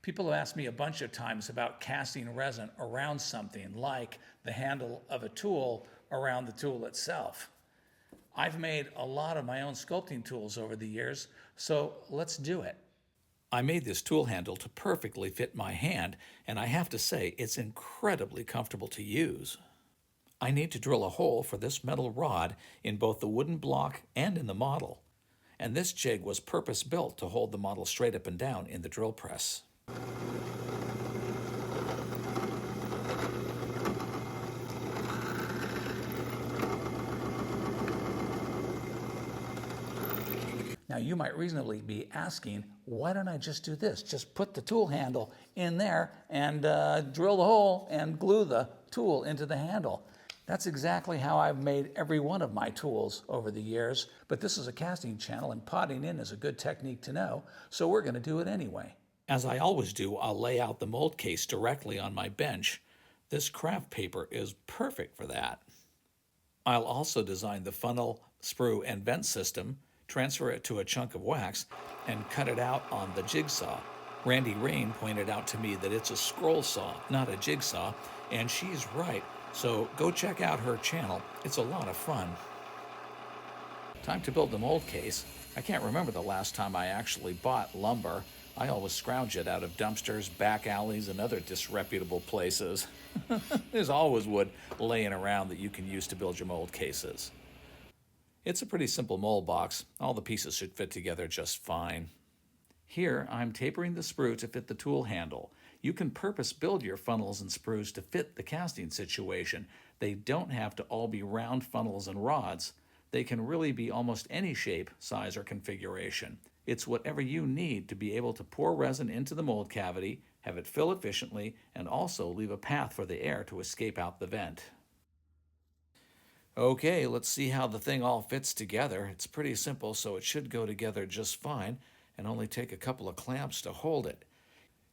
People have asked me a bunch of times about casting resin around something like the handle of a tool around the tool itself. I've made a lot of my own sculpting tools over the years, so let's do it. I made this tool handle to perfectly fit my hand, and I have to say it's incredibly comfortable to use. I need to drill a hole for this metal rod in both the wooden block and in the model, and this jig was purpose-built to hold the model straight up and down in the drill press. Now you might reasonably be asking, why don't I just do this? Just put the tool handle in there and drill the hole and glue the tool into the handle. That's exactly how I've made every one of my tools over the years, but this is a casting channel and potting in is a good technique to know, so we're going to do it anyway. As I always do, I'll lay out the mold case directly on my bench. This craft paper is perfect for that. I'll also design the funnel, sprue, and vent system, transfer it to a chunk of wax, and cut it out on the jigsaw. Randy Rain pointed out to me that it's a scroll saw, not a jigsaw, and she's right. So go check out her channel. It's a lot of fun. Time to build the mold case. I can't remember the last time I actually bought lumber. I always scrounge it out of dumpsters, back alleys, and other disreputable places. There's always wood laying around that you can use to build your mold cases. It's a pretty simple mold box. All the pieces should fit together just fine. Here, I'm tapering the sprue to fit the tool handle. You can purpose build your funnels and sprues to fit the casting situation. They don't have to all be round funnels and rods. They can really be almost any shape, size, or configuration. It's whatever you need to be able to pour resin into the mold cavity, have it fill efficiently, and also leave a path for the air to escape out the vent. Okay, let's see how the thing all fits together. It's pretty simple, so it should go together just fine and only take a couple of clamps to hold it.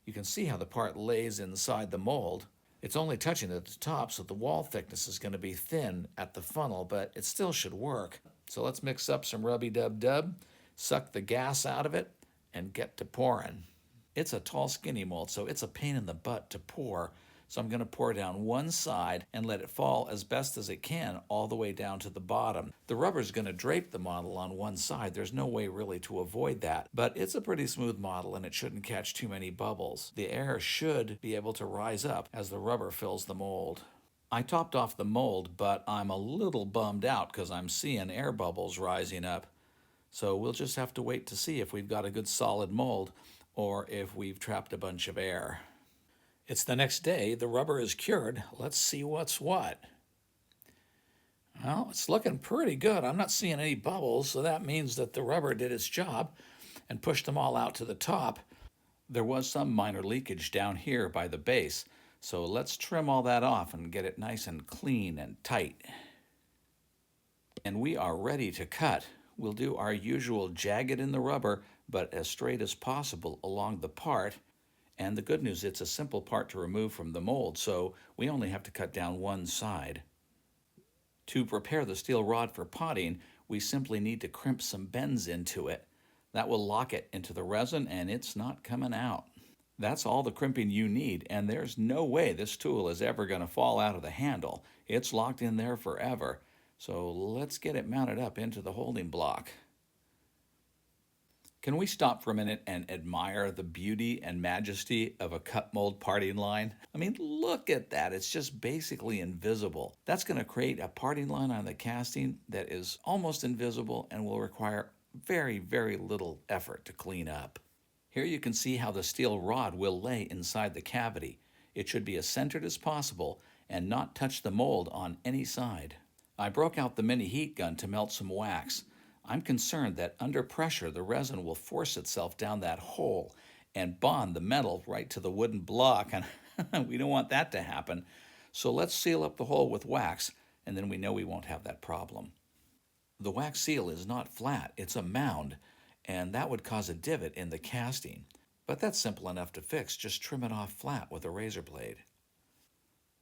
You can see how the part lays inside the mold. It's only touching at the top, so the wall thickness is going to be thin at the funnel, but it still should work. So let's mix up some rubby-dub-dub, suck the gas out of it, and get to pouring. It's a tall, skinny mold, so it's a pain in the butt to pour. So I'm going to pour down one side and let it fall as best as it can all the way down to the bottom. The rubber is going to drape the model on one side. There's no way really to avoid that, but it's a pretty smooth model and it shouldn't catch too many bubbles. The air should be able to rise up as the rubber fills the mold. I topped off the mold, but I'm a little bummed out because I'm seeing air bubbles rising up. So we'll just have to wait to see if we've got a good solid mold or if we've trapped a bunch of air. It's the next day, the rubber is cured. Let's see what's what. Well, it's looking pretty good. I'm not seeing any bubbles, so that means that the rubber did its job and pushed them all out to the top. There was some minor leakage down here by the base, so let's trim all that off and get it nice and clean and tight. And we are ready to cut. We'll do our usual jagged in the rubber, but as straight as possible along the part. And the good news, it's a simple part to remove from the mold, so we only have to cut down one side. To prepare the steel rod for potting, we simply need to crimp some bends into it. That will lock it into the resin and it's not coming out. That's all the crimping you need, and there's no way this tool is ever going to fall out of the handle. It's locked in there forever. So let's get it mounted up into the holding block. Can we stop for a minute and admire the beauty and majesty of a cut mold parting line? I mean, look at that. It's just basically invisible. That's going to create a parting line on the casting that is almost invisible and will require very, very little effort to clean up. Here you can see how the steel rod will lay inside the cavity. It should be as centered as possible and not touch the mold on any side. I broke out the mini heat gun to melt some wax. I'm concerned that under pressure, the resin will force itself down that hole and bond the metal right to the wooden block, and we don't want that to happen. So let's seal up the hole with wax, and then we know we won't have that problem. The wax seal is not flat, it's a mound, and that would cause a divot in the casting. But that's simple enough to fix, just trim it off flat with a razor blade.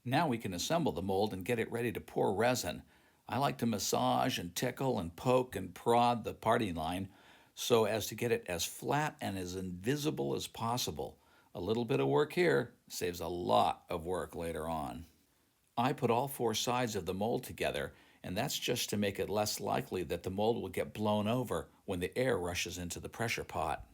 Now we can assemble the mold and get it ready to pour resin. I like to massage and tickle and poke and prod the parting line so as to get it as flat and as invisible as possible. A little bit of work here saves a lot of work later on. I put all 4 sides of the mold together, and that's just to make it less likely that the mold will get blown over when the air rushes into the pressure pot.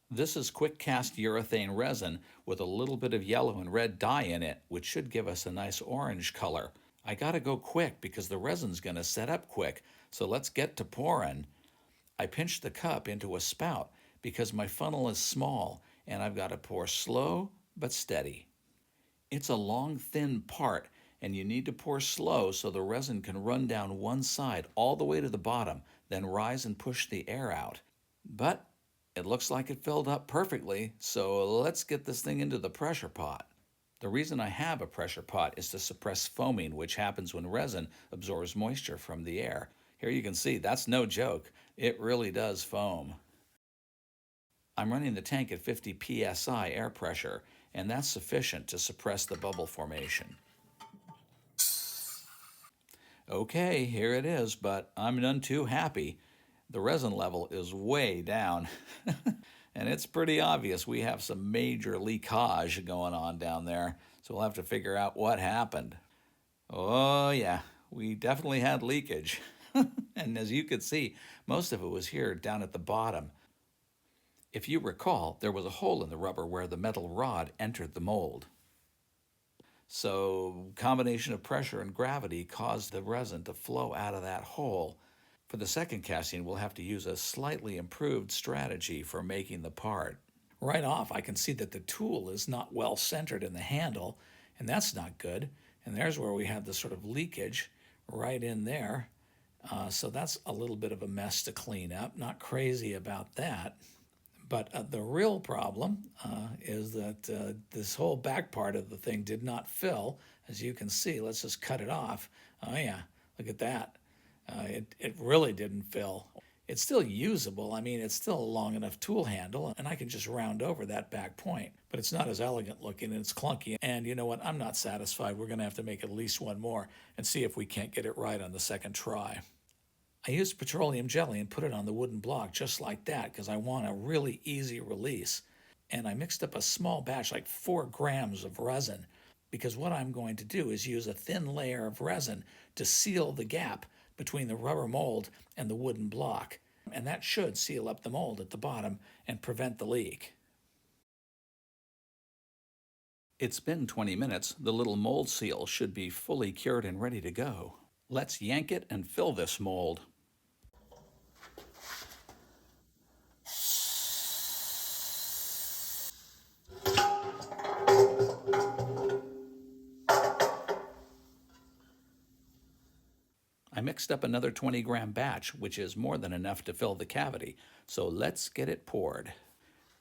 This is quick cast urethane resin with a little bit of yellow and red dye in it, which should give us a nice orange color. I gotta go quick because the resin's gonna set up quick, so let's get to pouring. I pinched the cup into a spout because my funnel is small and I've got to pour slow but steady. It's a long, thin part, and you need to pour slow so the resin can run down one side all the way to the bottom, then rise and push the air out. But it looks like it filled up perfectly, so let's get this thing into the pressure pot. The reason I have a pressure pot is to suppress foaming, which happens when resin absorbs moisture from the air. Here you can see, that's no joke. It really does foam. I'm running the tank at 50 psi air pressure, and that's sufficient to suppress the bubble formation. Okay, here it is, but I'm none too happy. The resin level is way down. And it's pretty obvious we have some major leakage going on down there, so we'll have to figure out what happened. Oh yeah, we definitely had leakage. And as you could see, most of it was here down at the bottom. If you recall, there was a hole in the rubber where the metal rod entered the mold. So, combination of pressure and gravity caused the resin to flow out of that hole. For the second casting, we'll have to use a slightly improved strategy for making the part. Right off, I can see that the tool is not well centered in the handle, and that's not good. And there's where we have the sort of leakage right in there. So that's a little bit of a mess to clean up. Not crazy about that. But the real problem is that this whole back part of the thing did not fill. As you can see, let's just cut it off. Oh yeah, look at that. It really didn't fill. It's still usable. I mean, it's still a long enough tool handle, and I can just round over that back point. But it's not as elegant looking, and it's clunky. And you know what? I'm not satisfied. We're going to have to make at least one more and see if we can't get it right on the second try. I used petroleum jelly and put it on the wooden block just like that because I want a really easy release. And I mixed up a small batch, like 4 grams of resin, because what I'm going to do is use a thin layer of resin to seal the gap between the rubber mold and the wooden block. And that should seal up the mold at the bottom and prevent the leak. It's been 20 minutes. The little mold seal should be fully cured and ready to go. Let's yank it and fill this mold. I mixed up another 20-gram batch, which is more than enough to fill the cavity, so let's get it poured.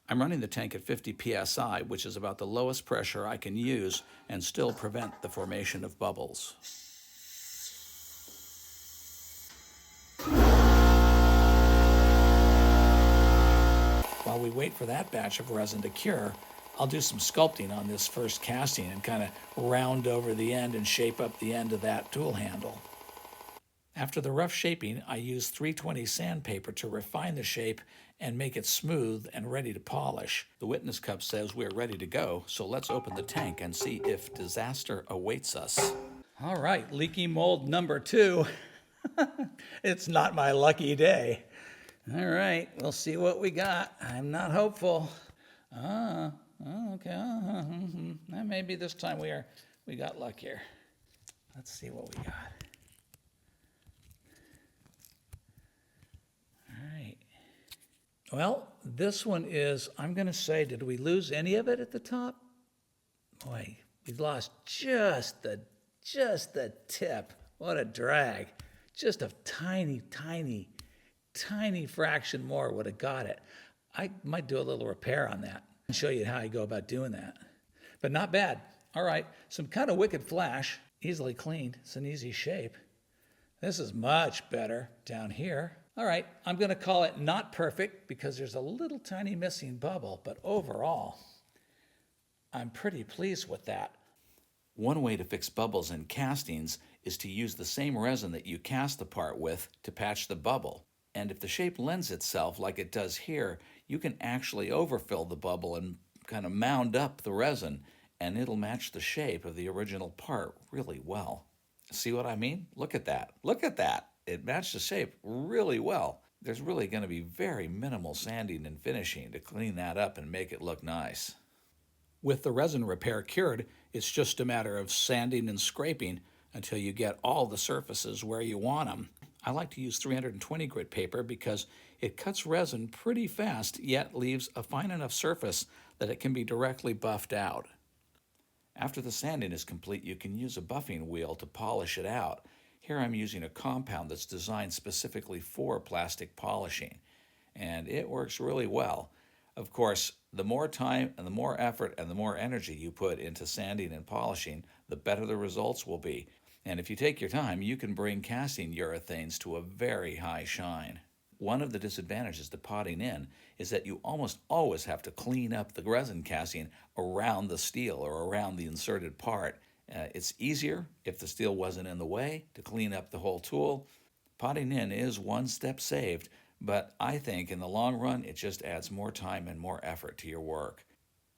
I'm running the tank at 50 psi, which is about the lowest pressure I can use and still prevent the formation of bubbles. While we wait for that batch of resin to cure, I'll do some sculpting on this first casting and kind of round over the end and shape up the end of that tool handle. After the rough shaping, I use 320 sandpaper to refine the shape and make it smooth and ready to polish. The witness cup says we're ready to go, so let's open the tank and see if disaster awaits us. All right, leaky mold number 2. It's not my lucky day. All right, we'll see what we got. I'm not hopeful. Okay. Maybe this time we got luck here. Let's see what we got. Well, this one is, I'm going to say, did we lose any of it at the top? Boy, we lost just the tip. What a drag. Just a tiny fraction more would have got it. I might do a little repair on that and show you how I go about doing that. But not bad. All right, some kind of wicked flash, easily cleaned. It's an easy shape. This is much better down here. All right, I'm going to call it not perfect because there's a little tiny missing bubble, but overall, I'm pretty pleased with that. One way to fix bubbles in castings is to use the same resin that you cast the part with to patch the bubble. And if the shape lends itself like it does here, you can actually overfill the bubble and kind of mound up the resin, and it'll match the shape of the original part really well. See what I mean? Look at that. Look at that. It matched the shape really well. There's really going to be very minimal sanding and finishing to clean that up and make it look nice. With the resin repair cured, it's just a matter of sanding and scraping until you get all the surfaces where you want them. I like to use 320 grit paper because it cuts resin pretty fast, yet leaves a fine enough surface that it can be directly buffed out. After the sanding is complete, you can use a buffing wheel to polish it out. Here I'm using a compound that's designed specifically for plastic polishing, and it works really well. Of course, the more time and the more effort and the more energy you put into sanding and polishing, the better the results will be. And if you take your time, you can bring casting urethanes to a very high shine. One of the disadvantages to potting in is that you almost always have to clean up the resin casting around the steel or around the inserted part. It's easier, if the steel wasn't in the way, to clean up the whole tool. Potting in is one step saved, but I think in the long run it just adds more time and more effort to your work.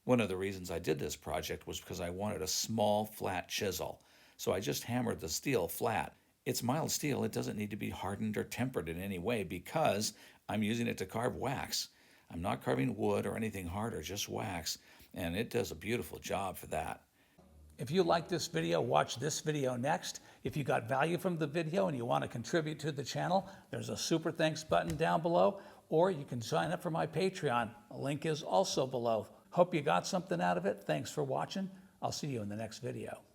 One of the reasons I did this project was because I wanted a small, flat chisel. So I just hammered the steel flat. It's mild steel. It doesn't need to be hardened or tempered in any way because I'm using it to carve wax. I'm not carving wood or anything harder, just wax, and it does a beautiful job for that. If you like this video, watch this video next. If you got value from the video and you want to contribute to the channel, there's a super thanks button down below, or you can sign up for my Patreon. A link is also below. Hope you got something out of it. Thanks for watching. I'll see you in the next video.